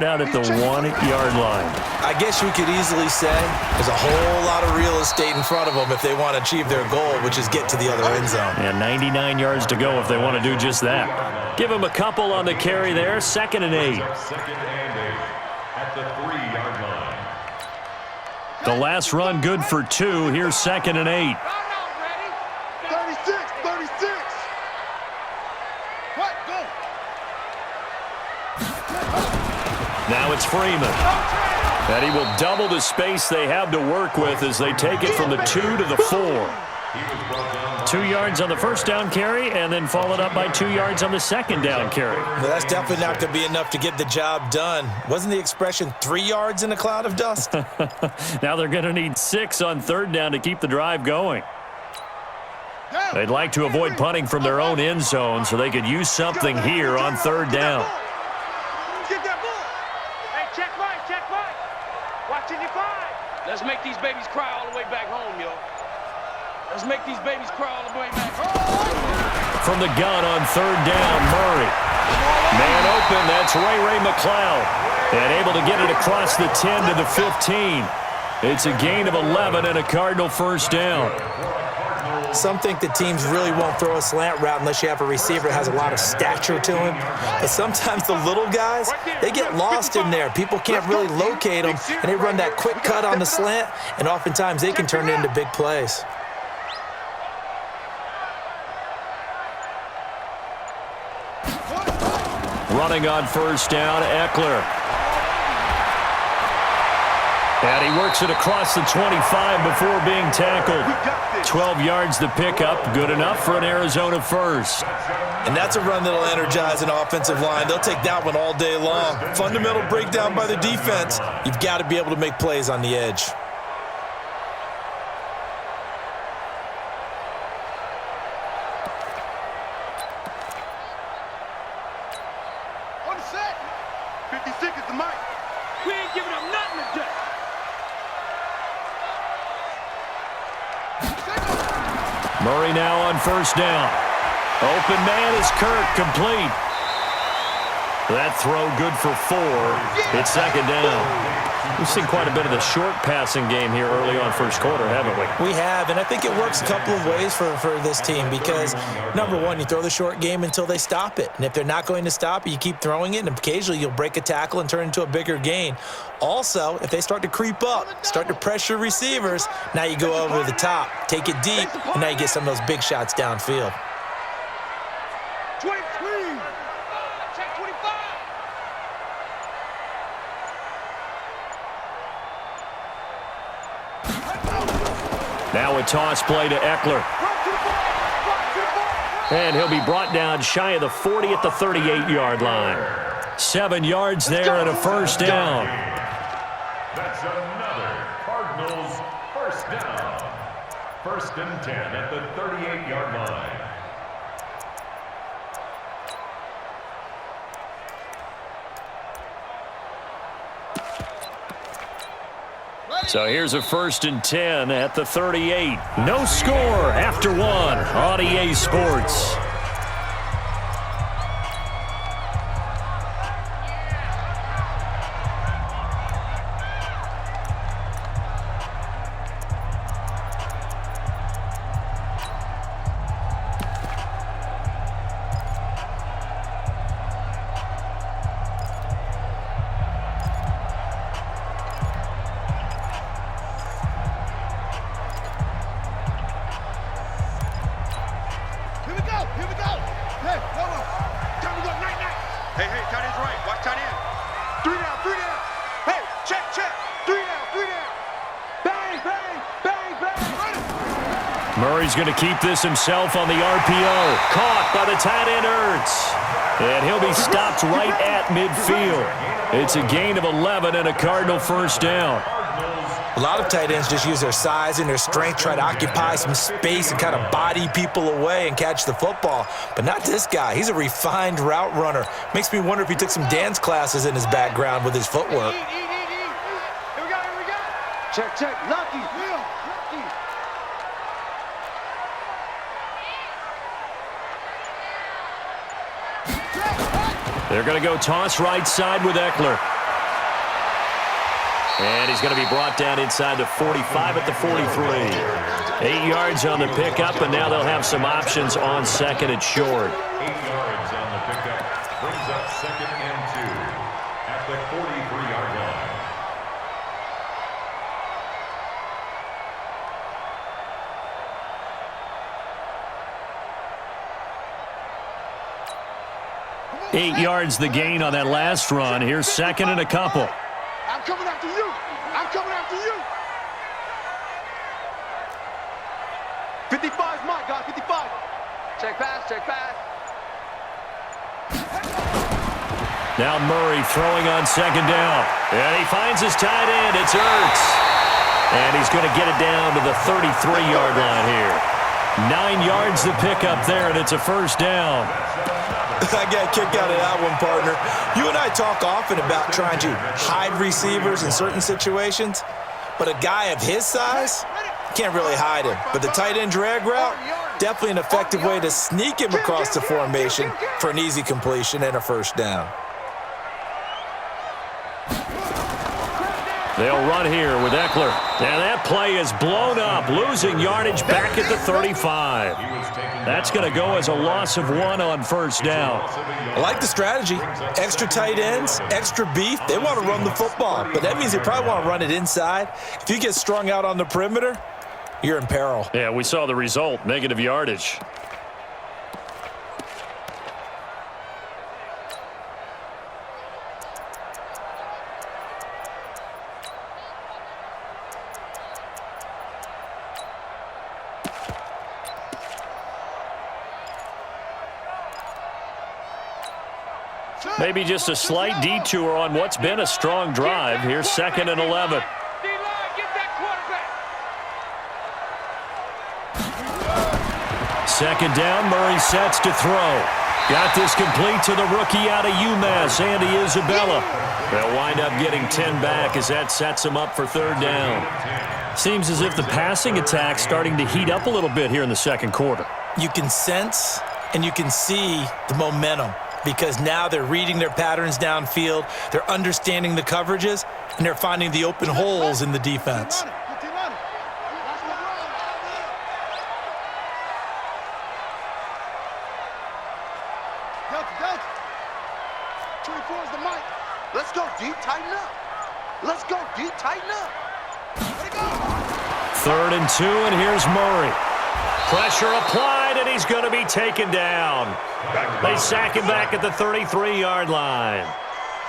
Down at the 1-yard line. I guess you could easily say there's a whole lot of real estate in front of them if they want to achieve their goal, which is get to the other end zone. And 99 yards to go if they want to do just that. Give them a couple on the carry there. 2nd and 8. At the 3-yard line. The last run good for 2. Here's 2nd and 8. 36. What? Go. Now it's Freeman. And he will double the space they have to work with as they take it from the 2 to the 4. 2 yards on the first down carry and then followed up by 2 yards on the second down carry. Well, that's definitely not going to be enough to get the job done. Wasn't the expression 3 yards in a cloud of dust? Now they're going to need 6 on 3rd down to keep the drive going. They'd like to avoid punting from their own end zone so they could use something here on 3rd down. Watching your 5. Let's make these babies cry all the way back home, yo. Let's make these babies cry all the way back home. From the gun on 3rd down, Murray. Man open, that's Ray McLeod. And able to get it across the 10 to the 15. It's a gain of 11 and a Cardinal first down. Some think that teams really won't throw a slant route unless you have a receiver that has a lot of stature to him. But sometimes the little guys, they get lost in there. People can't really locate them, and they run that quick cut on the slant, and oftentimes they can turn it into big plays. Running on first down, Eckler. And he works it across the 25 before being tackled. 12 yards to pick up. Good enough for an Arizona first. And that's a run that'll energize an offensive line. They'll take that one all day long. Fundamental breakdown by the defense. You've got to be able to make plays on the edge. On the set. 56 is the mic. We ain't giving up nothing today. Murray now on first down. Open man is Kirk, complete. That throw good for 4. It's 2nd down. We've seen quite a bit of the short passing game here early on first quarter, haven't we? We have, and I think it works a couple of ways for this team because, number one, you throw the short game until they stop it. And if they're not going to stop it, you keep throwing it, and occasionally you'll break a tackle and turn it into a bigger gain. Also, if they start to creep up, start to pressure receivers, now you go over the top, take it deep, and now you get some of those big shots downfield. 23. Check 25. Now a toss play to Eckler. And he'll be brought down shy of the 40 at the 38-yard line. 7 yards there and a first down. That's another Cardinals first down. 1st and 10 at the 38-yard line. So here's a 1st and 10 at the 38. No score after 1 on EA Sports. Murray's going to keep this himself on the RPO. Caught by the tight end Ertz. And he'll be stopped right at midfield. It's a gain of 11 and a Cardinal first down. A lot of tight ends just use their size and their strength, try to occupy some space and kind of body people away and catch the football. But not this guy. He's a refined route runner. Makes me wonder if he took some dance classes in his background with his footwork. Here we go. Check. Lucky. Lucky. They're going to go toss right side with Eckler. And he's going to be brought down inside the 45 at the 43. 8 yards on the pickup, and now they'll have some options on second and short. 8 yards on the pickup. Brings up 2nd and 2 at the 43-yard line. Eight yards the gain on that last run. Here's second and a couple. I'm coming after you. I'm coming after you. 55's mine, guys. 55. Check pass, check pass. Now Murray throwing on second down. And he finds his tight end. It's Ertz. And he's going to get it down to the 33-yard line here. 9 yards to pick up there, and it's a first down. I got a kick out of that one, partner. You and I talk often about trying to hide receivers in certain situations, but a guy of his size can't really hide him. But the tight end drag route, definitely an effective way to sneak him across the formation for an easy completion and a first down. They'll run here with Eckler. And that play is blown up, losing yardage back at the 35. That's going to go as a loss of 1 on first down. I like the strategy. Extra tight ends, extra beef. They want to run the football, but that means they probably want to run it inside. If you get strung out on the perimeter, you're in peril. Yeah, we saw the result, negative yardage. Maybe just a slight detour on what's been a strong drive. Here's 2nd and 11. Second down, Murray sets to throw. Got this complete to the rookie out of UMass, Andy Isabella. They'll wind up getting 10 back as that sets them up for third down. Seems as if the passing attack's starting to heat up a little bit here in the second quarter. You can sense and you can see the momentum, because now they're reading their patterns downfield, they're understanding the coverages, and they're finding the open holes in the defense. Let's go deep, tighten up. Let's go deep, tighten up. Let it go. 3rd and 2, and here's Murray. Pressure applied, and he's going to be taken down. They sack him back at the 33-yard line.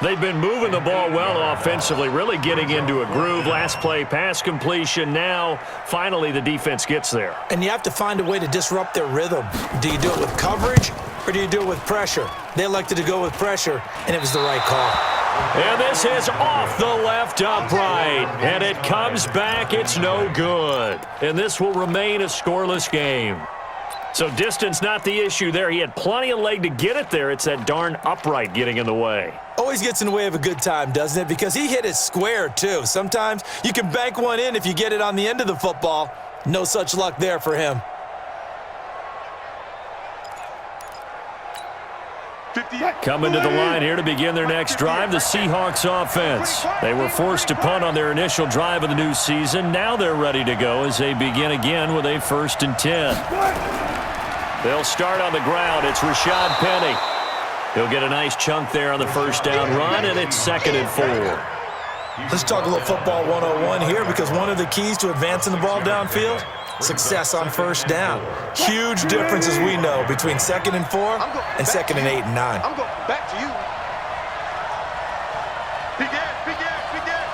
They've been moving the ball well offensively, really getting into a groove. Last play, pass completion. Now, finally, the defense gets there. And you have to find a way to disrupt their rhythm. Do you do it with coverage, or do you do it with pressure? They elected to go with pressure, and it was the right call. And this is off the left upright. And it comes back. It's no good. And this will remain a scoreless game. So distance not the issue there. He had plenty of leg to get it there. It's that darn upright getting in the way. Always gets in the way of a good time, doesn't it? Because he hit it square, too. Sometimes you can bank one in if you get it on the end of the football. No such luck there for him. Coming to the line here to begin their next drive, the Seahawks offense. They were forced to punt on their initial drive of the new season. Now they're ready to go as they begin again with a 1st and 10. They'll start on the ground. It's Rashad Penny. He'll get a nice chunk there on the first down run, and it's 2nd and 4. Let's talk a little football 101 here, because one of the keys to advancing the ball downfield, success on first down. Huge difference, as we know, between 2nd and 4 and 2nd and 8 and 9. I'm going back to you. Big ass, big ass, big ass.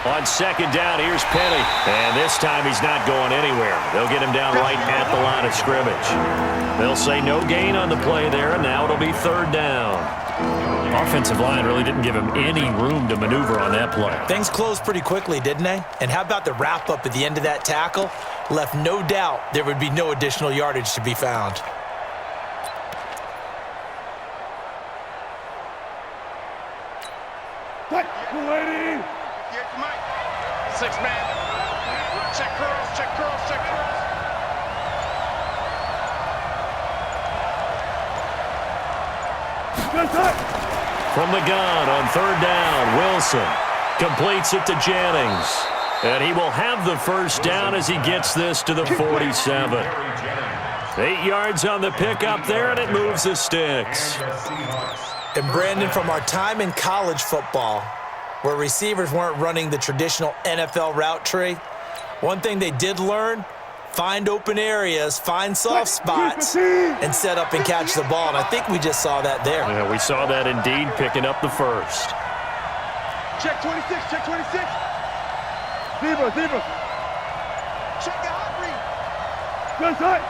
On 2nd down, here's Penny. And this time he's not going anywhere. They'll get him down right at the line of scrimmage. They'll say no gain on the play there, and now it'll be 3rd down. Offensive line really didn't give him any room to maneuver on that play. Things closed pretty quickly, didn't they? And how about the wrap-up at the end of that tackle? Left no doubt there would be no additional yardage to be found. Waiting. Get Mike. 6-man. Check curls, check curls, check curls. From the gun on third down, Wilson completes it to Jennings. And he will have the first down as he gets this to the 47. 8 yards on the pickup there, and it moves the sticks. And Brandon, from our time in college football, where receivers weren't running the traditional NFL route tree, one thing they did learn, find open areas, find soft spots, and set up and catch the ball. And I think we just saw that there. Yeah, we saw that indeed, picking up the first. Check 26, check 26. Zebra. Check the hot read. Good side.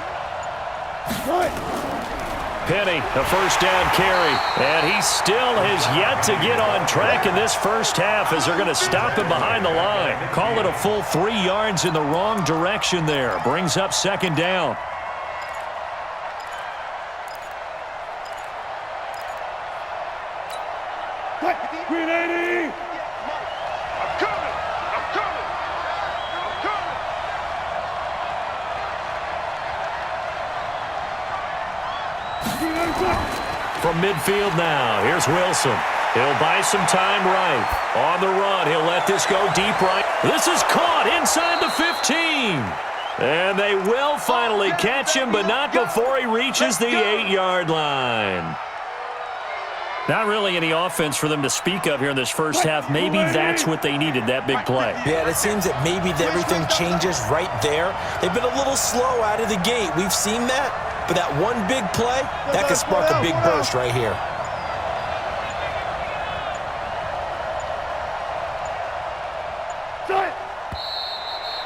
Penny, a first down carry. And he still has yet to get on track in this first half as they're going to stop him behind the line. Call it a full 3 yards in the wrong direction there. Brings up second down. From midfield now, here's Wilson. He'll buy some time right. On the run, he'll let this go deep right. This is caught inside the 15. And they will finally catch him, but not before he reaches the 8-yard line. Not really any offense for them to speak of here in this first half. Maybe that's what they needed, that big play. Yeah, it seems that maybe everything changes right there. They've been a little slow out of the gate. We've seen that. But that one big play, that could spark a big burst right here.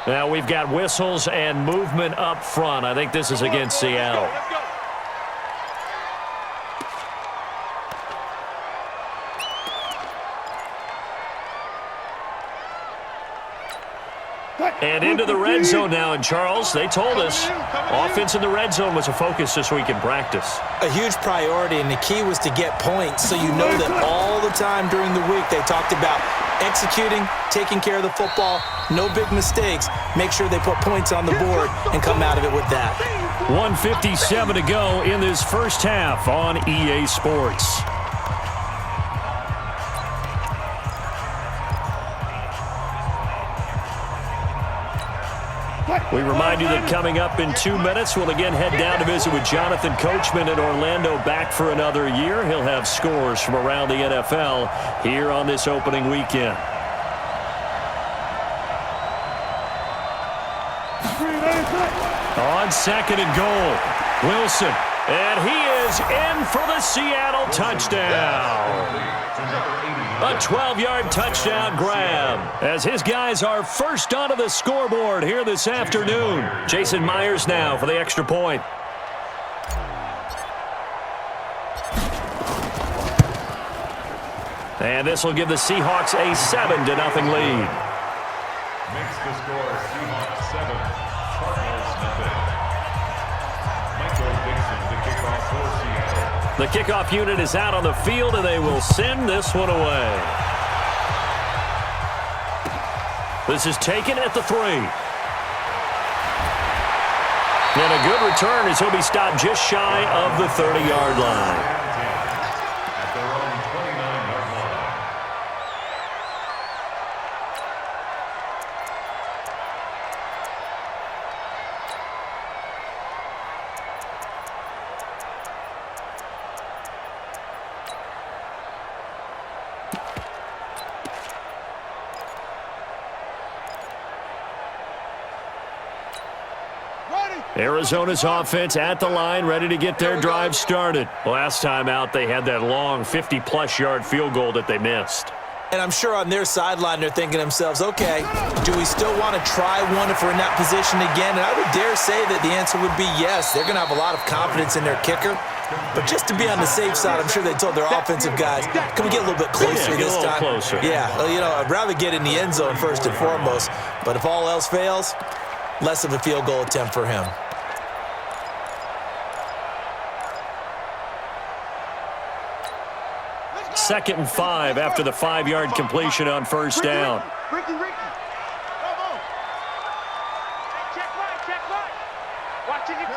Now we've got whistles and movement up front. I think this is against Seattle. And into the red zone now. And Charles, they told us offense in the red zone was a focus this week in practice. A huge priority, and the key was to get points, so you know that all the time during the week they talked about executing, taking care of the football, no big mistakes, make sure they put points on the board and come out of it with that. 1:57 to go in this first half on EA Sports. We remind you that coming up in 2 minutes, we'll again head down to visit with Jonathan Coachman in Orlando, back for another year. He'll have scores from around the NFL here on this opening weekend. On second and goal, Wilson. And he is in for the Seattle touchdown. A 12-yard touchdown grab as his guys are first onto the scoreboard here this afternoon. Jason Myers now for the extra point. And this will give the Seahawks a 7-0 lead. Makes the score Seahawks 7, Cardinals nothing. Michael Dixon to kick off for Seattle. The kickoff unit is out on the field, and they will send this one away. This is taken at the 3. And a good return as he'll be stopped just shy of the 30-yard line. At their own 29-yard line. Arizona's offense at the line, ready to get their drive started. Last time out, they had that long 50-plus yard field goal that they missed. And I'm sure on their sideline they're thinking to themselves, okay, do we still want to try one if we're in that position again? And I would dare say that the answer would be yes. They're going to have a lot of confidence in their kicker. But just to be on the safe side, I'm sure they told their offensive guys, can we get a little bit closer this time? Closer. Yeah, well, you know, I'd rather get in the end zone first and foremost. But if all else fails, less of a field goal attempt for him. Second and 5 after the 5-yard completion on first down. Ricky. Come on. Check right. Watching it.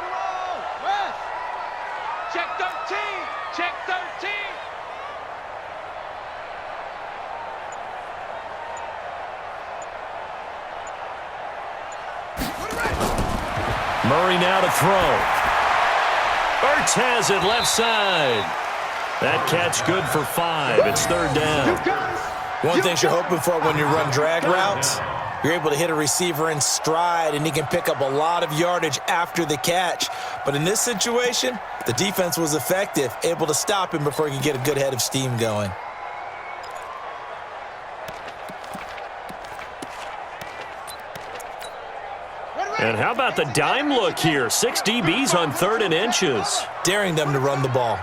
West. Check 13. Check 13. Murray now to throw. Ertz has it left side. That catch good for 5. It's third down. One thing you're hoping for when you run drag routes, you're able to hit a receiver in stride, and he can pick up a lot of yardage after the catch. But in this situation, the defense was effective, able to stop him before he could get a good head of steam going. And how about the dime look here? 6 DBs on 3rd and inches. Daring them to run the ball.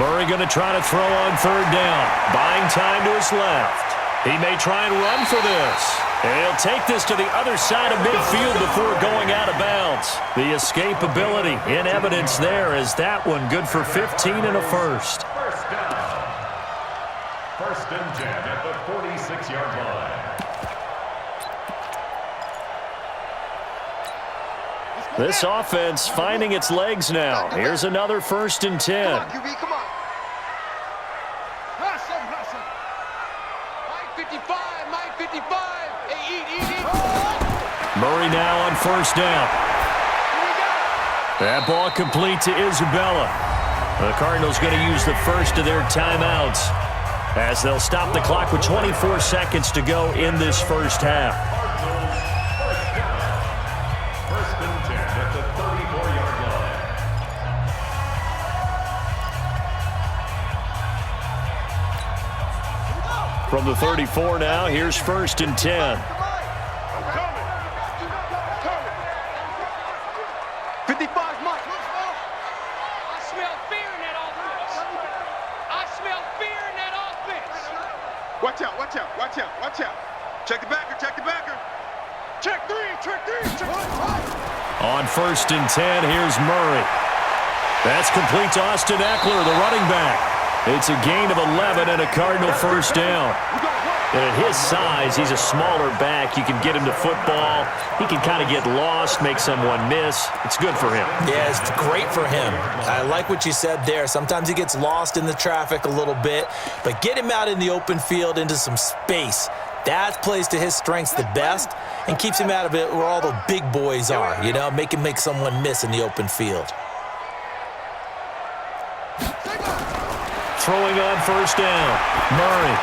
Murray going to try to throw on 3rd down. Buying time to his left. He may try and run for this. And he'll take this to the other side of midfield before going out of bounds. The escapability in evidence there as that one good for 15 and a first. First down. 1st and 10 at the 46-yard line. This offense finding its legs now. Here's another 1st and 10. Come on, QB, come on. Mike 55, Mike 55. Hey, eat. Murray now on 1st down. That ball complete to Isabella. The Cardinals going to use the first of their timeouts as they'll stop the clock with 24 seconds to go in this first half. From the 34 now, here's 1st and 10. I'm coming. 55, Mike. I smell fear in that offense. I smell fear in that offense. Watch out. Check the backer. Check three. On 1st and 10, here's Murray. That's complete to Austin Eckler, the running back. It's a gain of 11 and a Cardinal 1st down. And at his size, he's a smaller back. You can get him to football. He can kind of get lost, make someone miss. It's good for him. Yeah, it's great for him. I like what you said there. Sometimes he gets lost in the traffic a little bit, but get him out in the open field into some space. That plays to his strengths the best and keeps him out of it where all the big boys are, you know, make someone miss in the open field. Throwing on 1st down, Murray.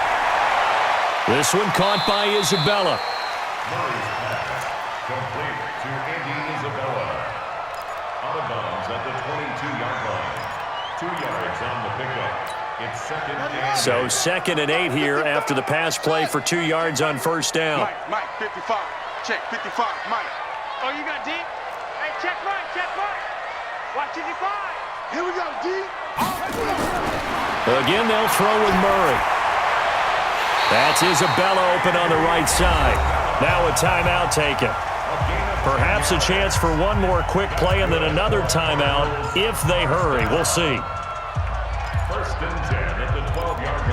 This one caught by Isabella. Murray's pass complete to Andy Isabella. Out of bounds at the 22-yard line. 2 yards on the pickup. It's 2nd and 8. So 2nd and 8 here after the pass play for 2 yards on 1st down. Mike, 55. Check 55, Mike. Oh, you got deep? Hey, check Mike. Watch 55. Here we go, D. Again, they'll throw with Murray. That's Isabella open on the right side. Now a timeout taken. Perhaps a chance for one more quick play and then another timeout if they hurry. We'll see. 1st and 10 at the 12-yard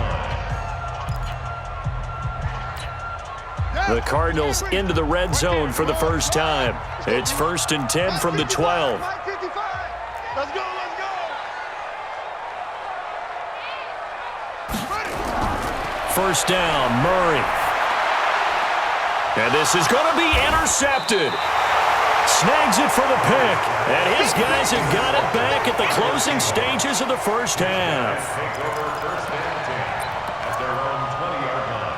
line. The Cardinals into the red zone for the first time. It's 1st and 10 from the 12. Mike 55. Let's go. 1st down, Murray. And this is going to be intercepted. Snags it for the pick. And his guys have got it back at the closing stages of the first half. Take over 1st and 10 at their own 20-yard line.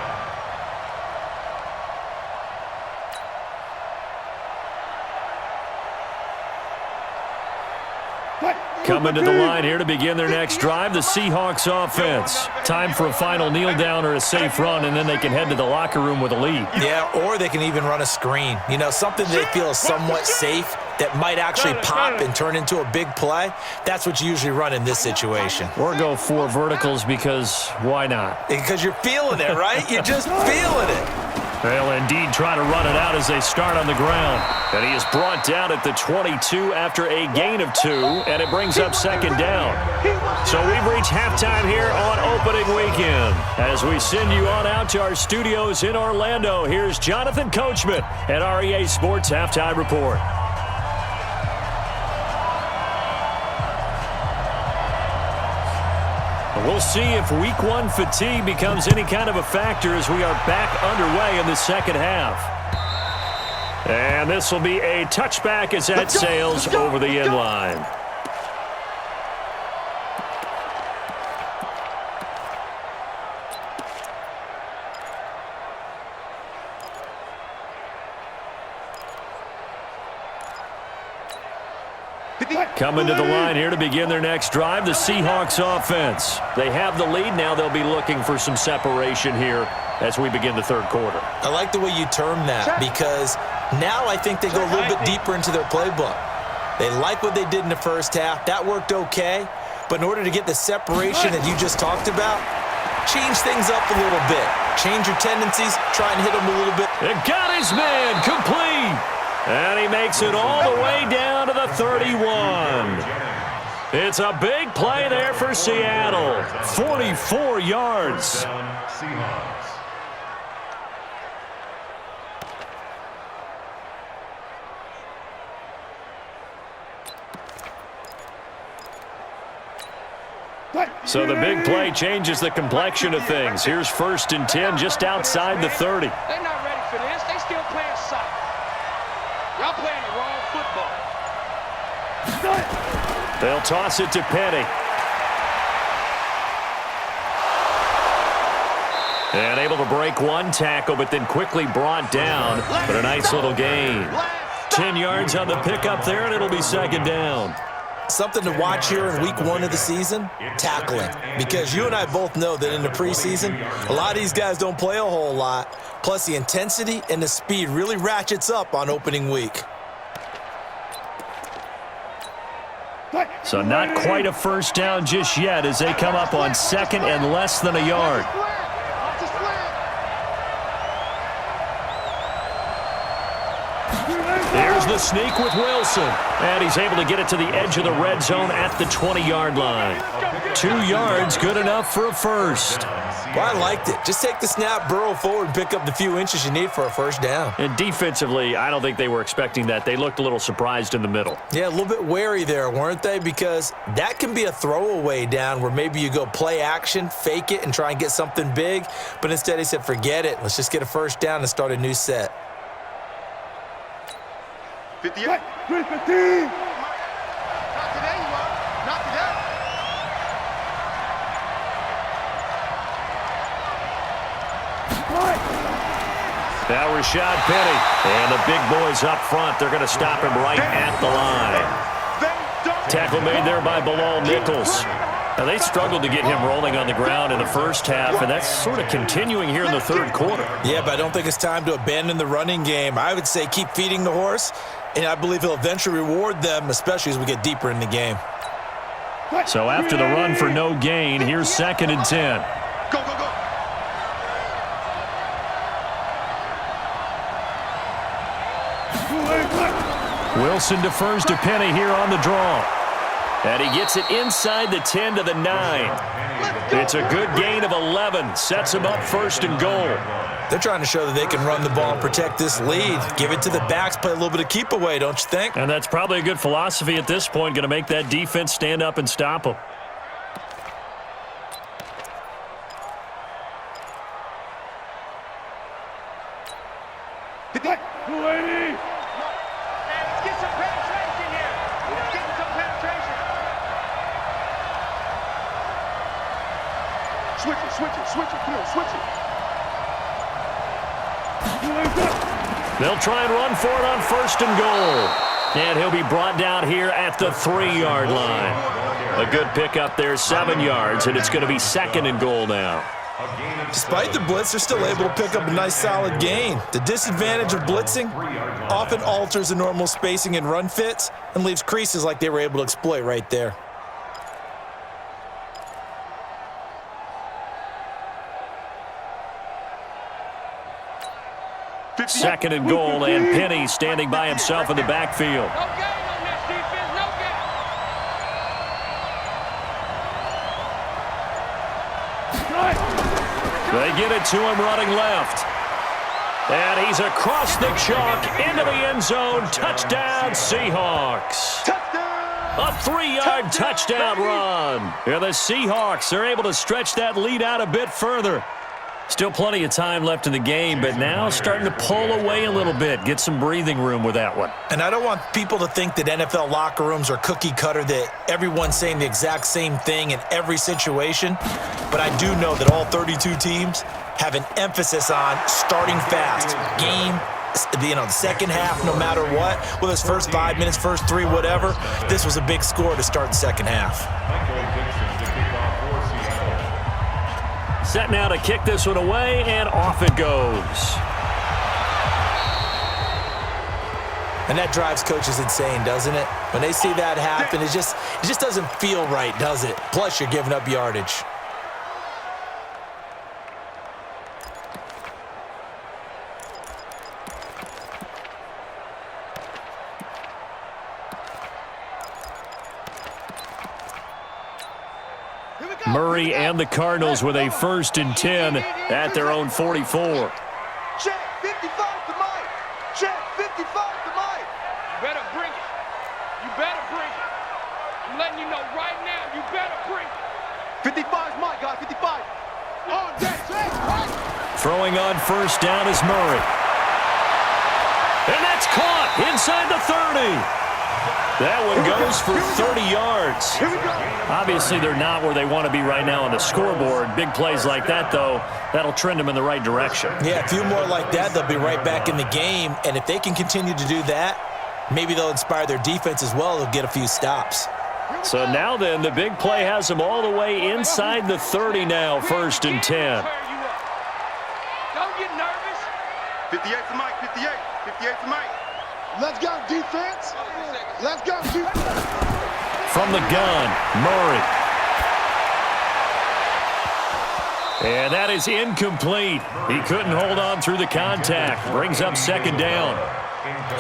Coming to the line here to begin their next drive, the Seahawks offense. Time for a final kneel down or a safe run, and then they can head to the locker room with a lead. Yeah, or they can even run a screen. You know, something they feel is somewhat safe that might actually pop and turn into a big play. That's what you usually run in this situation. Or go 4 verticals because why not? Because you're feeling it, right? You're just feeling it. They'll indeed try to run it out as they start on the ground. And he is brought down at the 22 after a gain of 2, and it brings up 2nd down. So we've reached halftime here on opening weekend. As we send you on out to our studios in Orlando, here's Jonathan Coachman at REA Sports Halftime Report. We'll see if Week 1 fatigue becomes any kind of a factor as we are back underway in the second half. And this will be a touchback as that sails over the end line. Coming to the line here to begin their next drive, the Seahawks offense. They have the lead. Now they'll be looking for some separation here as we begin the third quarter. I like the way you term that because now I think they go a little bit deeper into their playbook. They like what they did in the first half. That worked okay. But in order to get the separation that you just talked about, change things up a little bit. Change your tendencies. Try and hit them a little bit. It got his man complete. And he makes it all the way down to the 31. It's a big play there for Seattle. 44 yards. So the big play changes the complexion of things. Here's 1st and 10 just outside the 30. They're not ready for this. They still playing soccer. Y'all playing the wrong football. They'll toss it to Penny. And able to break one tackle, but then quickly brought down. But a nice little gain. 10 yards on the pickup there, and it'll be 2nd down. Something to watch here in week 1 of the season, tackling. Because you and I both know that in the preseason, a lot of these guys don't play a whole lot. Plus, the intensity and the speed really ratchets up on opening week. So not quite a first down just yet as they come up on 2nd and less than a yard. Here's the sneak with Wilson. And he's able to get it to the edge of the red zone at the 20-yard line. 2 yards, good enough for a first. Well, I liked it. Just take the snap, burrow forward, and pick up the few inches you need for a first down. And defensively, I don't think they were expecting that. They looked a little surprised in the middle. Yeah, a little bit wary there, weren't they? Because that can be a throwaway down where maybe you go play action, fake it, and try and get something big. But instead he said, forget it. Let's just get a first down and start a new set. 58. 315. Not today, you are. Not today. Now Rashad Penny. And the big boys up front. They're going to stop him right at the line. Tackle made there by Bilal Nichols. Now, they struggled to get him rolling on the ground in the first half, and that's sort of continuing here in the third quarter. Yeah, but I don't think it's time to abandon the running game. I would say keep feeding the horse, and I believe he'll eventually reward them, especially as we get deeper in the game. So after the run for no gain, here's 2nd and 10. Go, go, go. Wilson defers to Penny here on the draw. And he gets it inside the 10 to the 9. It's a good gain of 11. Sets him up 1st and goal. They're trying to show that they can run the ball and protect this lead. Give it to the backs, play a little bit of keep away, don't you think? And that's probably a good philosophy at this point. Going to make that defense stand up and stop them. They'll try and run for it on 1st and goal. And he'll be brought down here at the 3-yard line. A good pickup there, 7 yards, and it's going to be 2nd and goal now. Despite the blitz, they're still able to pick up a nice solid gain. The disadvantage of blitzing often alters the normal spacing and run fits and leaves creases like they were able to exploit right there. Second and goal, and Penny standing by himself in the backfield. No game on this defense, no game. They get it to him running left. And he's across the chalk into the end zone. Touchdown, Seahawks. Touchdown, A 3-yard touchdown run. And the Seahawks are able to stretch that lead out a bit further. Still plenty of time left in the game, but now starting to pull away a little bit. Get some breathing room with that one. And I don't want people to think that NFL locker rooms are cookie cutter, that everyone's saying the exact same thing in every situation. But I do know that all 32 teams have an emphasis on starting fast. The second half, no matter what, whether it's first 5 minutes, first 3, whatever, this was a big score to start the second half. Set now to kick this one away, and off it goes. And that drives coaches insane, doesn't it? When they see that happen, it just doesn't feel right, does it? Plus, you're giving up yardage. Murray and the Cardinals with a 1st and 10 at their own 44. Check 55 to Mike. Check 55 to Mike. You better bring it. You better bring it. I'm letting you know right now, you better bring it. 55 is Mike, guys. 55. On deck, check, right. Throwing on 1st down is Murray. And that's caught inside the 30. That one goes for 30 yards. Here we go. Obviously, they're not where they want to be right now on the scoreboard. Big plays like that, though, that'll trend them in the right direction. Yeah, a few more like that, they'll be right back in the game. And if they can continue to do that, maybe they'll inspire their defense as well. They'll get a few stops. So now then, the big play has them all the way inside the 30 now, 1st and 10. Don't get nervous. 58 to Mike. 58. 58 to Mike. Let's go, defense. Let's go, defense. From the gun, Murray. And that is incomplete. He couldn't hold on through the contact. Brings up 2nd down.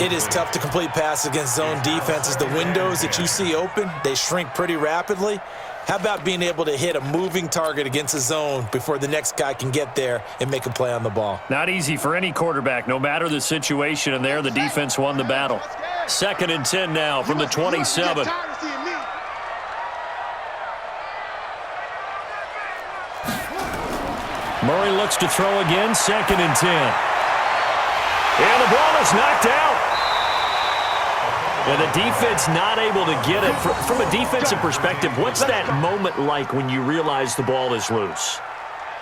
It is tough to complete passes against zone defenses. The windows that you see open, they shrink pretty rapidly. How about being able to hit a moving target against a zone before the next guy can get there and make a play on the ball? Not easy for any quarterback, no matter the situation, and there the defense won the battle. 2nd and 10 now from the 27. Murray looks to throw again, 2nd and 10. And the ball is knocked out. And the defense not able to get it. From a defensive perspective, what's that moment like when you realize the ball is loose?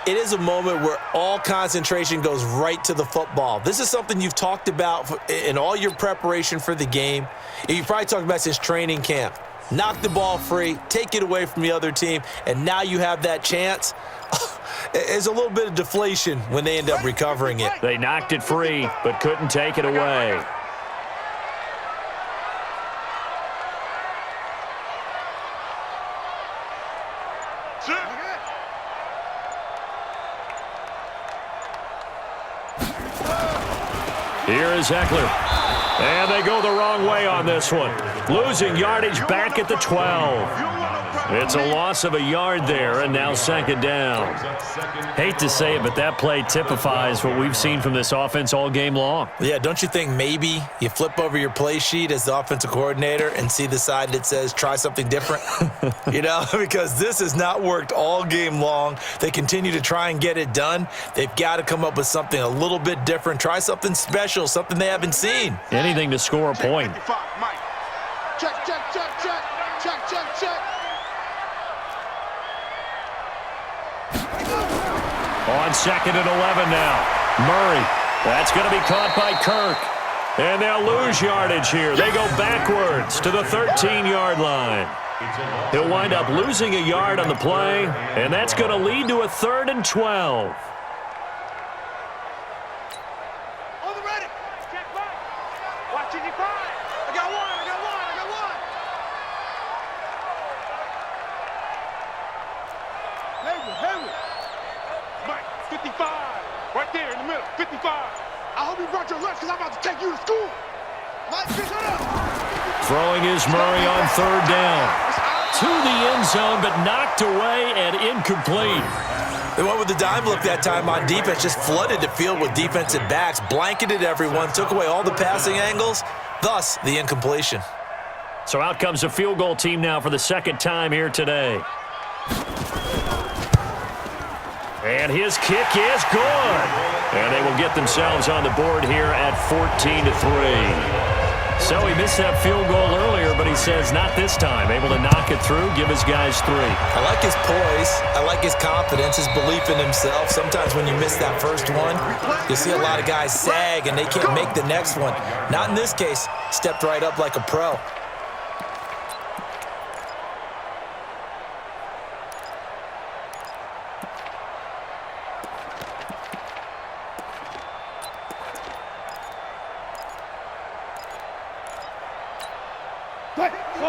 It is a moment where all concentration goes right to the football. This is something you've talked about in all your preparation for the game. And you've probably talked about since training camp. Knock the ball free, take it away from the other team, and now you have that chance. There's a little bit of deflation when they end up recovering it. They knocked it free, but couldn't take it away. Here is Eckler. And they go the wrong way on this one. Losing yardage back at the 12. It's a loss of a yard there, and now 2nd down. Hate to say it, but that play typifies what we've seen from this offense all game long. Yeah, don't you think maybe you flip over your play sheet as the offensive coordinator and see the side that says try something different? Because this has not worked all game long. They continue to try and get it done. They've got to come up with something a little bit different. Try something special, something they haven't seen. Anything to score a point. Check, check, check, check. Check, check, check. On 2nd and 11 now. Murray. That's going to be caught by Kirk. And they'll lose yardage here. They go backwards to the 13-yard line. He'll wind up losing a yard on the play, and that's going to lead to a 3rd and 12. On the ready. Check back. Watch it, define. I got one. Hayward. Mike, 55. Right there in the middle, 55. I hope you brought your lunch because I'm about to take you to school. Mike, shut up. Throwing is Murray on 3rd down. To the end zone, but knocked away and incomplete. They went with the dime look that time on defense, just flooded the field with defensive backs, blanketed everyone, took away all the passing angles, thus the incompletion. So out comes a field goal team now for the second time here today. And his kick is good. And they will get themselves on the board here at 14-3. So he missed that field goal earlier, but he says not this time. Able to knock it through, give his guys 3. I like his poise. I like his confidence, his belief in himself. Sometimes when you miss that first one, you see a lot of guys sag and they can't make the next one. Not in this case. Stepped right up like a pro.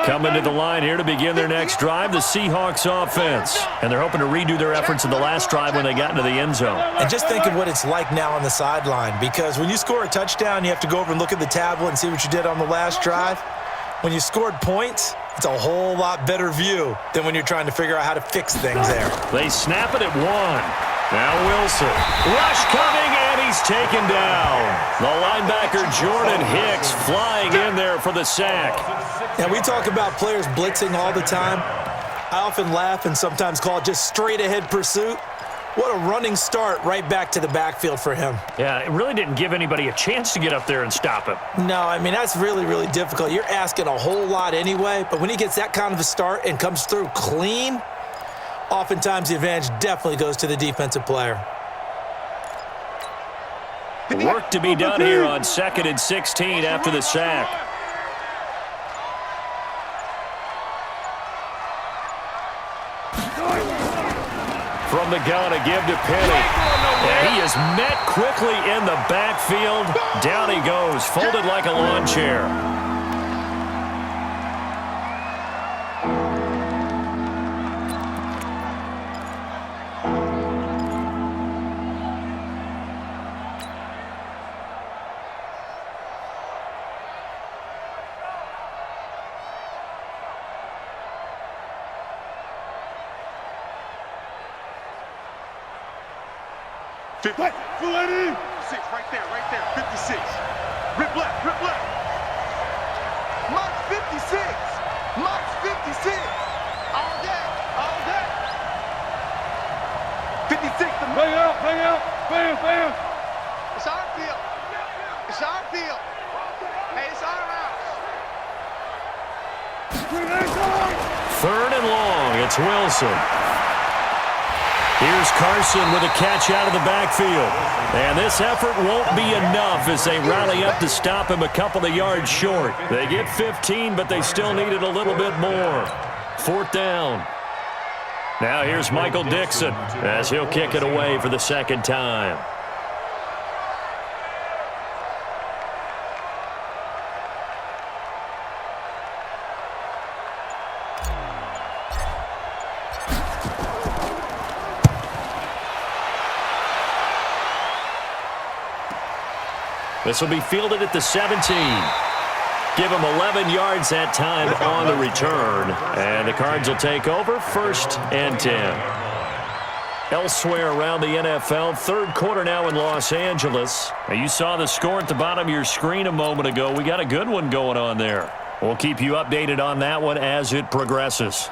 Coming to the line here to begin their next drive, the Seahawks offense. And they're hoping to redo their efforts in the last drive when they got into the end zone. And just think of what it's like now on the sideline, because when you score a touchdown, you have to go over and look at the tablet and see what you did on the last drive. When you scored points, it's a whole lot better view than when you're trying to figure out how to fix things there. They snap it at 1. Now Wilson. Rush coming, and he's taken down. The linebacker Jordan Hicks flying in there for the sack. And we talk about players blitzing all the time. I often laugh and sometimes call it just straight-ahead pursuit. What a running start right back to the backfield for him. Yeah, it really didn't give anybody a chance to get up there and stop him. No, I mean, that's really, really difficult. You're asking a whole lot anyway, but when he gets that kind of a start and comes through clean, oftentimes the advantage definitely goes to the defensive player. Work to be done here on 2nd and 16 after the sack. From the gun, a give to Penny. And he is met quickly in the backfield. Down he goes, folded like a lawn chair. Right there, 56. Rip left. Mark 56. Mark 56. All day. 56. Bang out. Bam. It's our field. Hey, it's our house. 3rd and long, it's Wilson. Here's Carson with a catch out of the backfield. And this effort won't be enough as they rally up to stop him a couple of yards short. They get 15, but they still needed a little bit more. 4th down. Now here's Michael Dixon as he'll kick it away for the second time. This will be fielded at the 17. Give him 11 yards that time on the return. And the Cards will take over 1st and 10. Elsewhere around the NFL, 3rd quarter now in Los Angeles. Now you saw the score at the bottom of your screen a moment ago. We got a good one going on there. We'll keep you updated on that one as it progresses.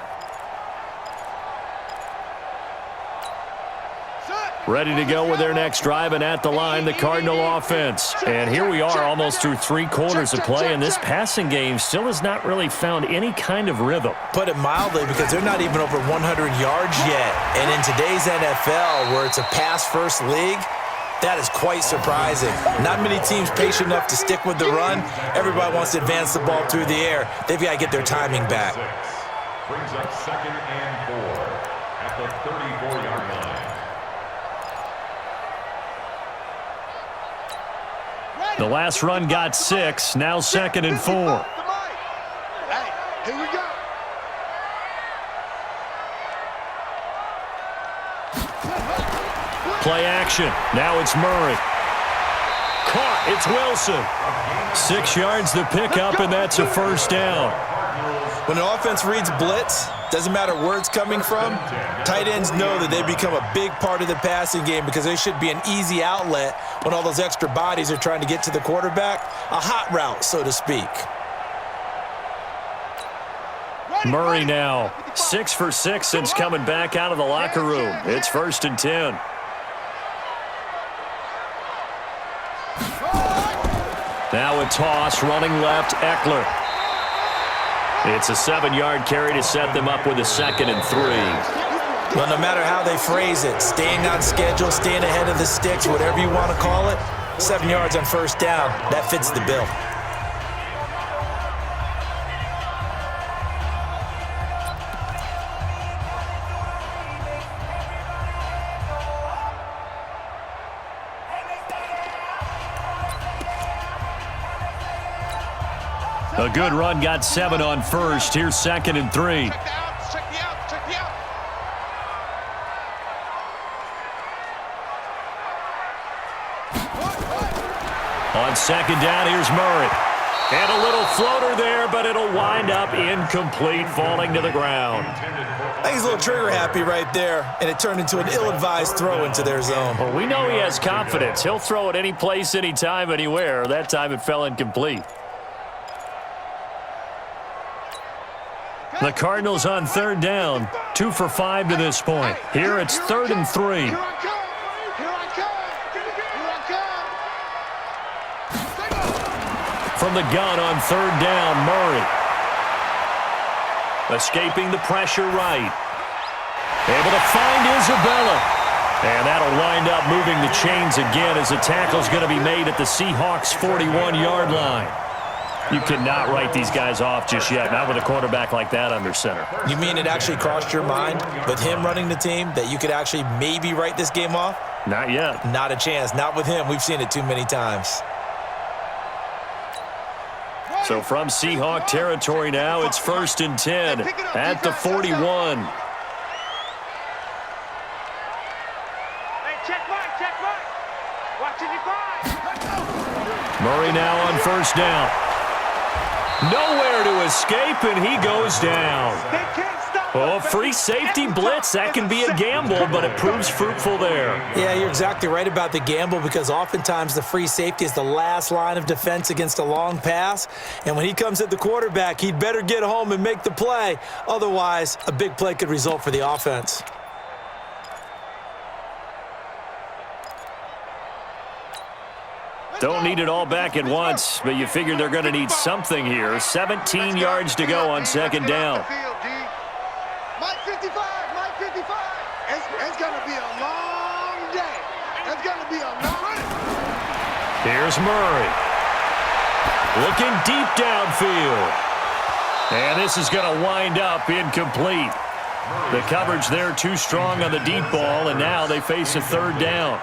Ready to go with their next drive, and at the line, the Cardinal offense. And here we are almost through 3 quarters of play, and this passing game still has not really found any kind of rhythm. Put it mildly, because they're not even over 100 yards yet. And in today's NFL, where it's a pass-first league, that is quite surprising. Not many teams patient enough to stick with the run. Everybody wants to advance the ball through the air. They've got to get their timing back. Brings up 2nd and 4 at the 34-yard line. The last run got 6, now 2nd and 4. Hey, here we go. Play action. Now it's Murray. Caught. It's Wilson. 6 yards to pick up, and that's a 1st down. When an offense reads blitz, doesn't matter where it's coming from, tight ends know that they become a big part of the passing game because they should be an easy outlet when all those extra bodies are trying to get to the quarterback. A hot route, so to speak. Murray now 6 for 6 since coming back out of the locker room. It's 1st and 10. Now a toss, running left, Eckler. It's a 7-yard carry to set them up with a 2nd and 3. Well, no matter how they phrase it, staying on schedule, staying ahead of the sticks, whatever you want to call it, 7 yards on 1st down, that fits the bill. A good run, got 7 on 1st. Here's 2nd and 3. Check the out. On 2nd down, here's Murray. And a little floater there, but it'll wind up incomplete, falling to the ground. I think he's a little trigger happy right there, and it turned into an ill-advised throw into their zone. Well, we know he has confidence. He'll throw it any place, anytime, anywhere. That time it fell incomplete. The Cardinals on 3rd down, 2 for 5 to this point. Here it's 3rd and 3. Here I come. From the gun on 3rd down, Murray. Escaping the pressure right. Able to find Isabella. And that'll wind up moving the chains again as the tackle's going to be made at the Seahawks' 41-yard line. You cannot write these guys off just yet, not with a quarterback like that under center. You mean it actually crossed your mind with him running the team that you could actually maybe write this game off? Not yet. Not a chance. Not with him. We've seen it too many times. So from Seahawk territory now, it's 1st and 10 at the 41. Check Mike. Watching you five. Murray now on 1st down. Nowhere to escape, and he goes down. They can't stop. Oh, free safety blitz. That can be a gamble, but it proves fruitful there. Yeah, you're exactly right about the gamble because oftentimes the free safety is the last line of defense against a long pass. And when he comes at the quarterback, he'd better get home and make the play. Otherwise, a big play could result for the offense. Don't need it all back at once, but you figure they're going to need something here. 17 yards to go on 2nd down. Mike 55. It's going to be a long day. It's going to be a long day. Here's Murray. Looking deep downfield. And this is going to wind up incomplete. The coverage there too strong on the deep ball, and now they face a 3rd down.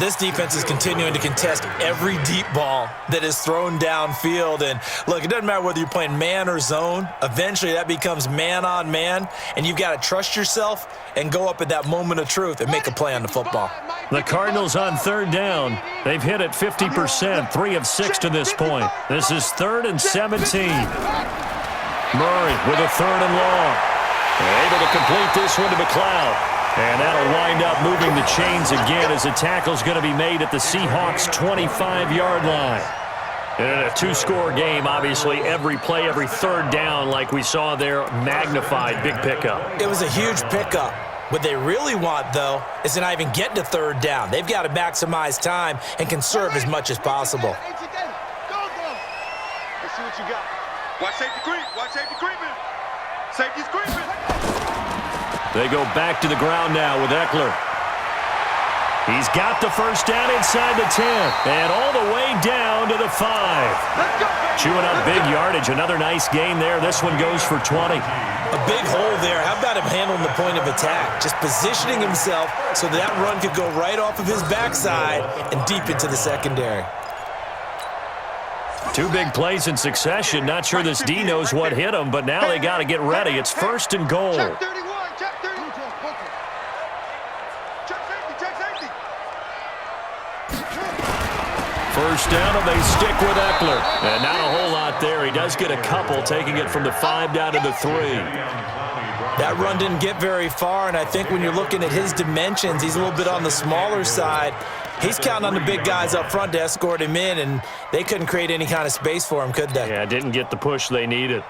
This defense is continuing to contest every deep ball that is thrown downfield. And, look, it doesn't matter whether you're playing man or zone. Eventually, that becomes man on man, and you've got to trust yourself and go up at that moment of truth and make a play on the football. The Cardinals on 3rd down. They've hit it 50%, 3 of 6 to this point. This is 3rd and 17. Murray with a 3rd and long. Able to complete this one to McLeod. And that'll wind up moving the chains again as the tackle's going to be made at the Seahawks' 25-yard line. In a 2-score game, obviously, every play, every 3rd down, like we saw there, magnified, big pickup. It was a huge pickup. What they really want, though, is to not even get to 3rd down. They've got to maximize time and conserve as much as possible. Go. Let's see what you got. Watch safety creeping. Safety's creeping. They go back to the ground now with Eckler. He's got the 1st down inside the 10 and all the way down to the 5. Chewing up big yardage. Another nice gain there. This one goes for 20. A big hole there. How about him handling the point of attack? Just positioning himself so that run could go right off of his backside and deep into the secondary. 2 big plays in succession. Not sure this D knows what hit him, but now they got to get ready. It's 1st and goal. Check 31. Check 31. Check safety. 1st down, and they stick with Eckler. And not a whole lot there. He does get a couple, taking it from the 5 down to the 3. That run didn't get very far, and I think when you're looking at his dimensions, he's a little bit on the smaller side. He's counting on the big guys up front to escort him in, and they couldn't create any kind of space for him, could they? Yeah, didn't get the push they needed.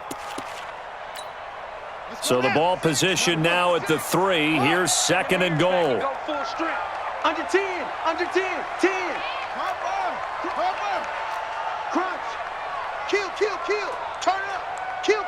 So the ball position now at the 3. Here's 2nd and goal. Go full strength. Under 10. Under 10. 10. Crunch. Kill. Turn it up. Kill.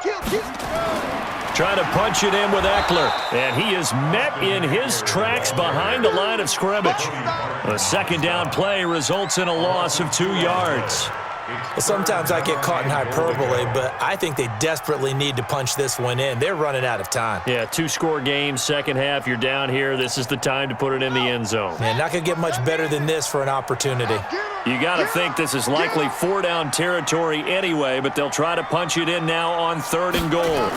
Trying to punch it in with Eckler. And he is met in his tracks behind the line of scrimmage. A 2nd down play results in a loss of 2 yards. Well, sometimes I get caught in hyperbole, but I think they desperately need to punch this one in. They're running out of time. Yeah, 2-score game, second half, you're down here. This is the time to put it in the end zone. Man, not going to get much better than this for an opportunity. You got to think this is likely 4-down territory anyway, but they'll try to punch it in now on 3rd and goal.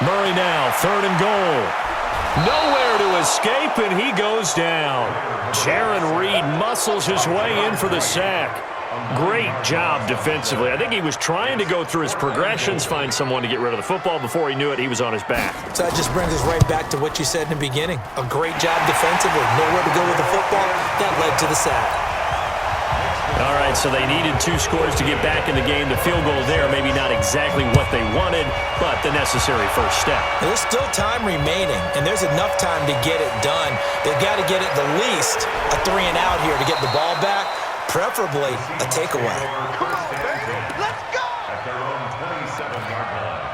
Murray now, 3rd and goal. Nowhere to escape, and he goes down. Jaron Reed muscles his way in for the sack. Great job defensively. I think he was trying to go through his progressions, find someone to get rid of the football. Before he knew it, he was on his back. So that just brings us right back to what you said in the beginning. A great job defensively. Nowhere to go with the football. That led to the sack. All right, so they needed 2 scores to get back in the game. The field goal there, maybe not exactly what they wanted, but the necessary first step. And there's still time remaining, and there's enough time to get it done. They've got to get it the least a 3 and out here to get the ball back, preferably a takeaway. Come on, baby. Let's go. At their own 27-yard line.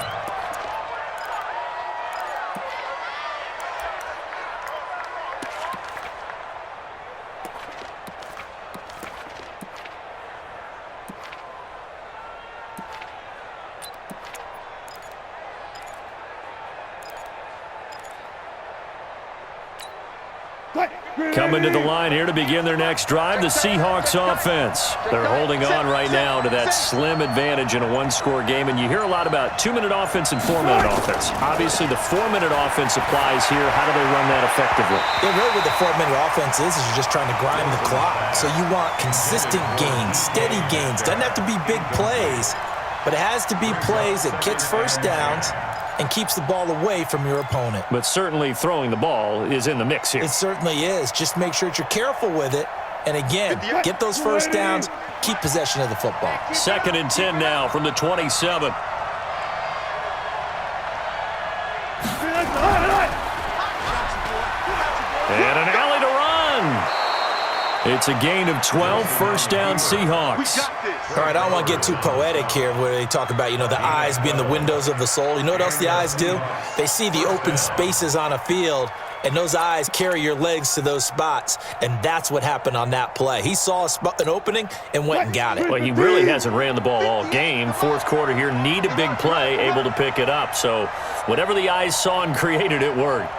Coming to the line here to begin their next drive, the Seahawks offense. They're holding on right now to that slim advantage in a 1-score game, and you hear a lot about 2-minute offense and 4-minute offense. Obviously, the 4-minute offense applies here. How do they run that effectively? Yeah, really what the 4-minute offense is you're just trying to grind the clock. So you want consistent gains, steady gains. Doesn't have to be big plays, but it has to be plays that gets first downs and keeps the ball away from your opponent. But certainly throwing the ball is in the mix here. It certainly is. Just make sure that you're careful with it. And again, get those first downs, keep possession of the football. 2nd and 10 now from the 27. And an alley to run. It's a gain of 12, first down Seahawks. All right, I don't want to get too poetic here where they talk about, the eyes being the windows of the soul. You know what else the eyes do? They see the open spaces on a field, and those eyes carry your legs to those spots, and that's what happened on that play. He saw an opening and went and got it. Well, he really hasn't ran the ball all game. 4th quarter here, need a big play, able to pick it up. So whatever the eyes saw and created, it worked.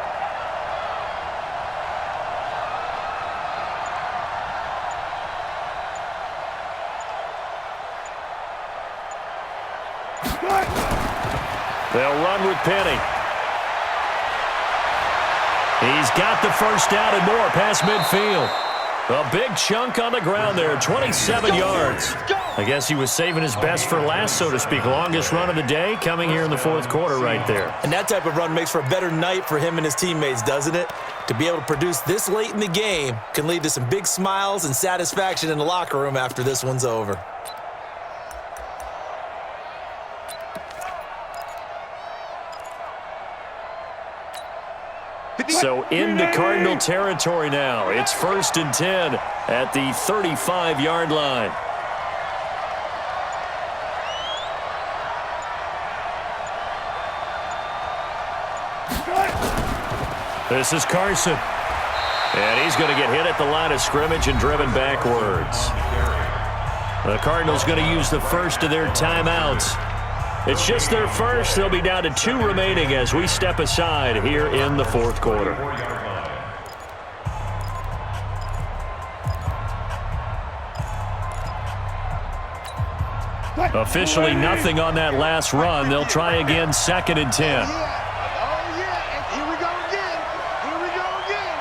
They'll run with Penny. He's got the first down and more past midfield. A big chunk on the ground there, 27 yards. I guess he was saving his best for last, so to speak. Longest run of the day coming here in the 4th quarter right there. And that type of run makes for a better night for him and his teammates, doesn't it? To be able to produce this late in the game can lead to some big smiles and satisfaction in the locker room after this one's over. So into Cardinal territory now. It's 1st and 10 at the 35-yard line. This is Carson. And he's going to get hit at the line of scrimmage and driven backwards. The Cardinals going to use the first of their timeouts. It's just their first. They'll be down to 2 remaining as we step aside here in the 4th quarter. Officially nothing on that last run. They'll try again, 2nd and 10. Oh, yeah. And here we go again. Here we go again.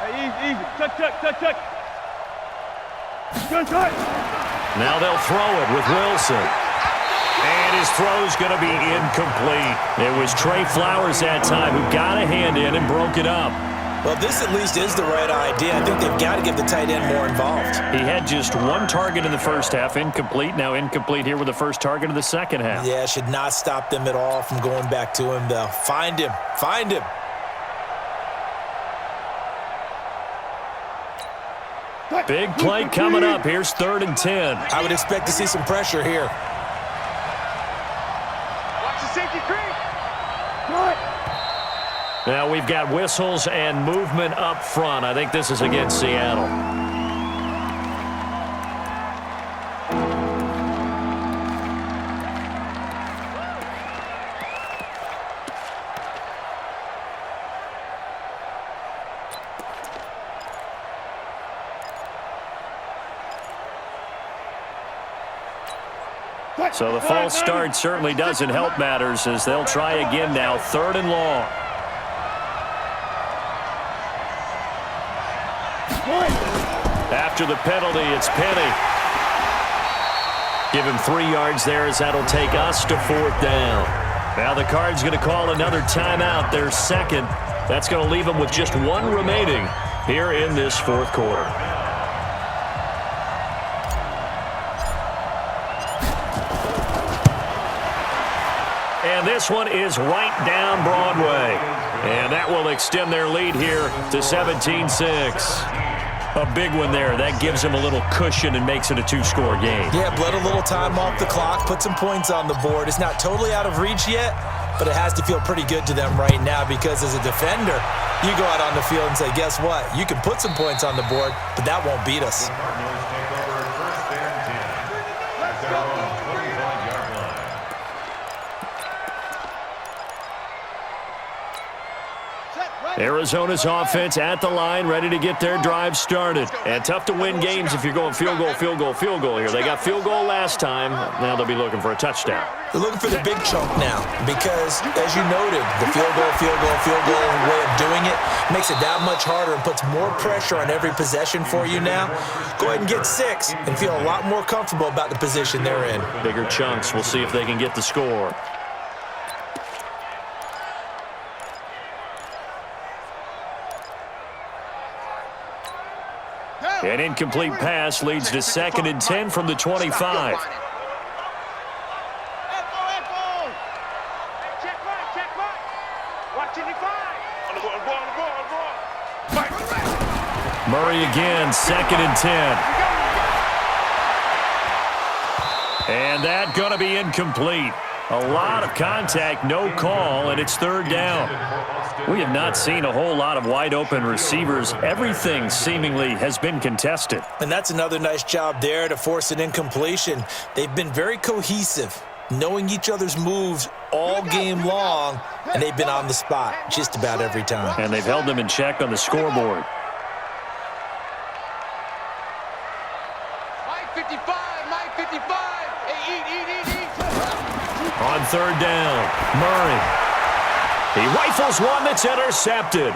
Hey, easy. Touch. Now they'll throw it with Wilson. And his throw's going to be incomplete. It was Trey Flowers that time who got a hand in and broke it up. Well, this at least is the right idea. I think they've got to get the tight end more involved. He had just one target in the first half, incomplete. Now incomplete here with the first target of the second half. Yeah, should not stop them at all from going back to him, though. Find him. Find him. Big play coming up. Here's 3rd and 10. I would expect to see some pressure here. Watch the safety creep. Now we've got whistles and movement up front. I think this is against Seattle. So the false start certainly doesn't help matters as they'll try again now. 3rd and long. After the penalty, it's Penny. Give him 3 yards there as that'll take us to 4th down. Now the Cards going to call another timeout, their second. That's going to leave them with just 1 remaining here in this 4th quarter. And this one is right down Broadway. And that will extend their lead here to 17-6. A big one there. That gives them a little cushion and makes it a 2-score game. Yeah, bled a little time off the clock, put some points on the board. It's not totally out of reach yet, but it has to feel pretty good to them right now because as a defender, you go out on the field and say, guess what? You can put some points on the board, but that won't beat us. Arizona's offense at the line, ready to get their drive started. And tough to win games if you're going field goal, field goal, field goal here. They got field goal last time. Now they'll be looking for a touchdown. They're looking for the big chunk now because, as you noted, the field goal way of doing it makes it that much harder and puts more pressure on every possession for you now. Go ahead and get 6 and feel a lot more comfortable about the position they're in. Bigger chunks. We'll see if they can get the score. An incomplete pass leads to 2nd and 10 from the 25. Check right. Watch it, on the ball. Murray again, 2nd and 10. And that going to be incomplete. A lot of contact, no call, and it's 3rd down. We have not seen a whole lot of wide-open receivers. Everything seemingly has been contested. And that's another nice job there to force an incompletion. They've been very cohesive, knowing each other's moves all game long, and they've been on the spot just about every time. And they've held them in check on the scoreboard. Mike 55, Mike 55. Hey, eat. On 3rd down, Murray. He rifles one that's intercepted.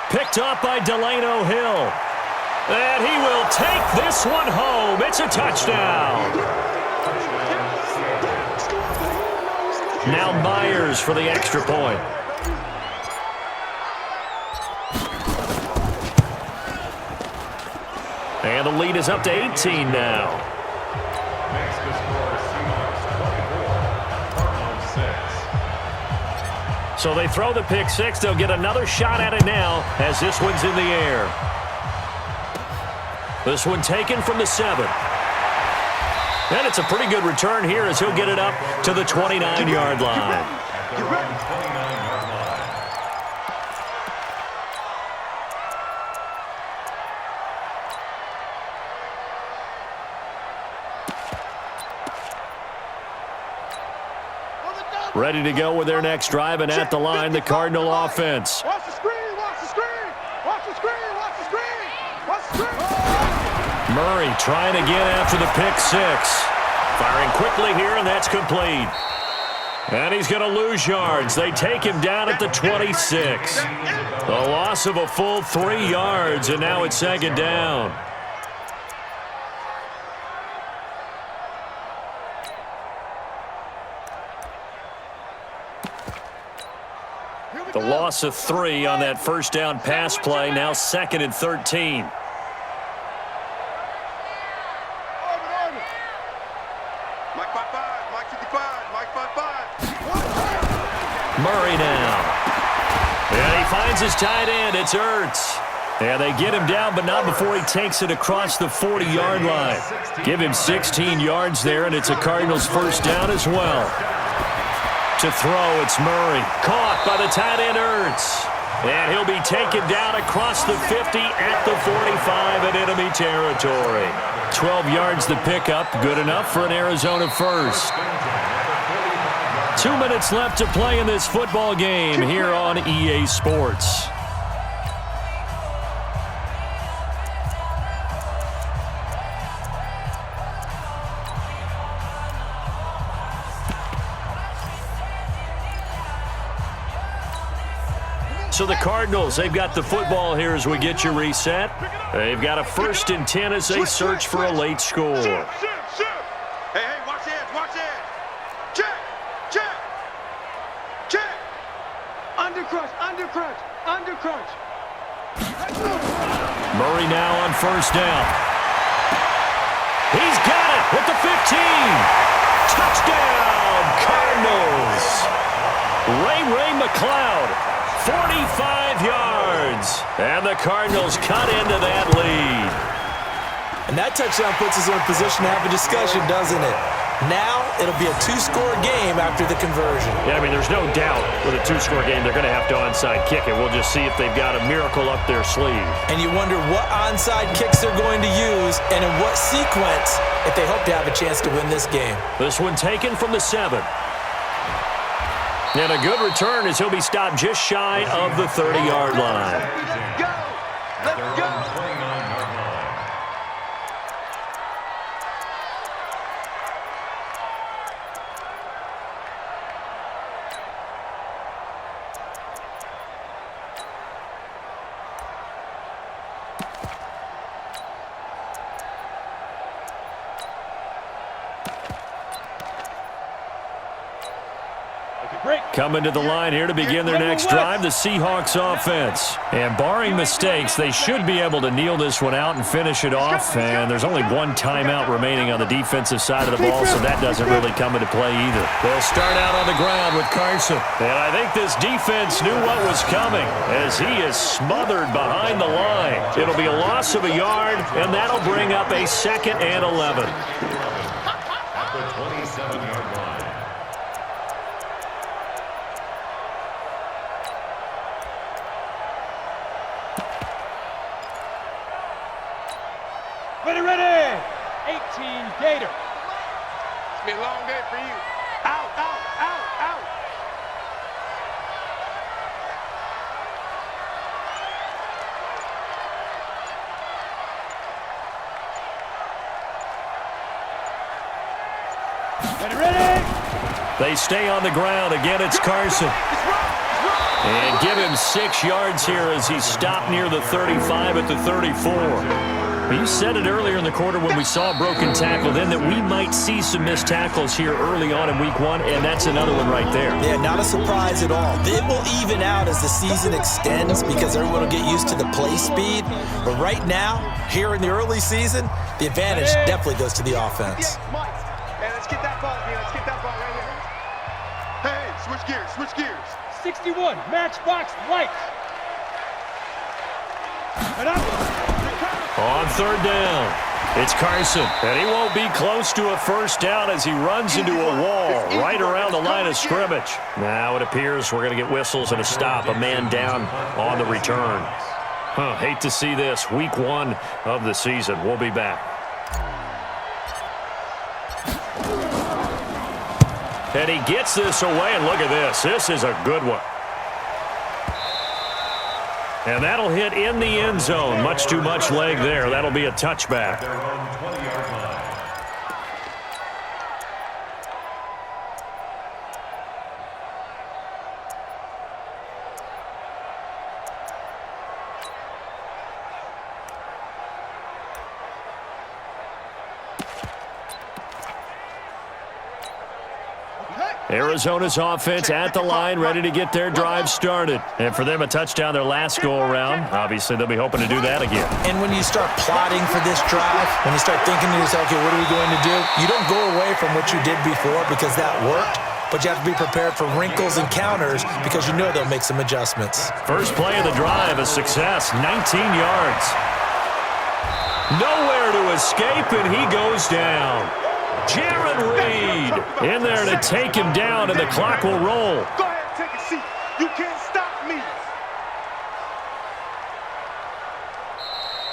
Picked up by Delano Hill. And he will take this one home. It's a touchdown. Now Myers for the extra point. And the lead is up to 18 now. Next to score, Seahawks 24, Cardinals 6. So they throw the pick 6. They'll get another shot at it now as this one's in the air. This one taken from the 7. And it's a pretty good return here as he'll get it up to the 29-yard line. At their own 29-yard line. Ready to go with their next drive, and at the line, the Cardinal offense. Watch the screen, watch the screen. Watch the screen, watch the screen. Watch the screen. Murray trying again after the pick 6. Firing quickly here, and that's complete. And he's going to lose yards. They take him down at the 26. A loss of a full 3 yards, and now it's 2nd down. The loss of 3 on that first down pass play. Now 2nd and 13. Mike 5-5, Mike 55, Mike 5-5. Murray now. And he finds his tight end. It's Ertz. And they get him down, but not before he takes it across the 40-yard line. Give him 16 yards there, and it's a Cardinals first down as well. To throw, it's Murray. Caught by the tight end, Ertz. And he'll be taken down across the 50 at the 45 in enemy territory. 12 yards the pickup. Good enough for an Arizona first. 2 minutes left to play in this football game here on EA Sports. So the Cardinals, they've got the football here as we get you reset. They've got a 1st and 10 as they search for a late score. Hey, watch this, watch this. Check, check, check. Undercrunch, undercrunch, undercrunch. Murray now on first down. He's got it at the 15. Touchdown, Cardinals. Ray McLeod. 45 yards. And the Cardinals cut into that lead. And that touchdown puts us in a position to have a discussion, doesn't it? Now it'll be a 2-score game after the conversion. Yeah, I mean, there's no doubt with a 2-score game they're going to have to onside kick it. We'll just see if they've got a miracle up their sleeve. And you wonder what onside kicks they're going to use and in what sequence if they hope to have a chance to win this game. This one taken from the 7. And a good return as he'll be stopped just shy of the 30-yard line. Let's go, let's go. Coming to the line here to begin their next drive, the Seahawks offense. And barring mistakes, they should be able to kneel this one out and finish it off. And there's only one timeout remaining on the defensive side of the ball, so that doesn't really come into play either. They'll start out on the ground with Carson. And I think this defense knew what was coming as he is smothered behind the line. It'll be a loss of a yard, and that'll bring up a 2nd and 11. At the 27-yard line. Ready. 18 Gator. It's been a long day for you. Out, out, out, out. Ready. They stay on the ground. Again, it's Carson. And give him 6 yards here as he's stopped near the 35 at the 34. You said it earlier in the quarter when we saw a broken tackle then that we might see some missed tackles here early on in week 1, and that's another one right there. Yeah, not a surprise at all. It will even out as the season extends because everyone will get used to the play speed. But right now, here in the early season, the advantage definitely goes to the offense. Mike, hey, let's get that ball here. Let's get that ball right here. Hey, switch gears, switch gears. 61 Matchbox Light. And On third down, it's Carson. And he won't be close to a first down as he runs into a wall right around the line of scrimmage. Now it appears we're going to get whistles and a stop, a man down on the return. Hate to see this. Week 1 of the season. We'll be back. And he gets this away, and look at this. This is a good one. And that'll hit in the end zone. Much too much leg there. That'll be a touchback. Their own 20-yard line. Arizona's offense at the line, ready to get their drive started. And for them, a touchdown their last go-around. Obviously, they'll be hoping to do that again. And when you start plotting for this drive, when you start thinking to yourself, okay, what are we going to do? You don't go away from what you did before because that worked, but you have to be prepared for wrinkles and counters because you know they'll make some adjustments. First play of the drive, a success, 19 yards. Nowhere to escape, and he goes down. Jared Reed in there to take him down, and the clock will roll. Go ahead and take a seat. You can't stop me.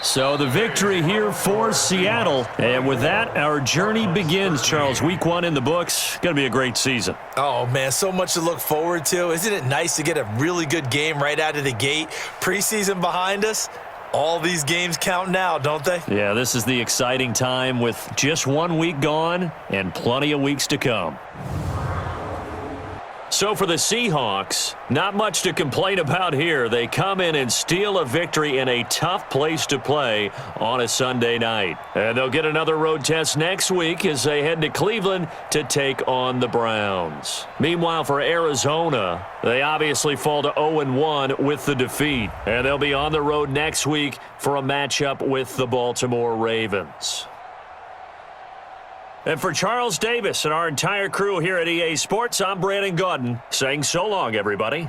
So the victory here for Seattle. And with that, our journey begins, Charles. Week 1 in the books. Going to be a great season. Oh, man, so much to look forward to. Isn't it nice to get a really good game right out of the gate? Preseason behind us. All these games count now, don't they? Yeah, this is the exciting time with just 1 week gone and plenty of weeks to come. So for the Seahawks, not much to complain about here. They come in and steal a victory in a tough place to play on a Sunday night. And they'll get another road test next week as they head to Cleveland to take on the Browns. Meanwhile, for Arizona, they obviously fall to 0-1 with the defeat. And they'll be on the road next week for a matchup with the Baltimore Ravens. And for Charles Davis and our entire crew here at EA Sports, I'm Brandon Gaudin saying so long, everybody.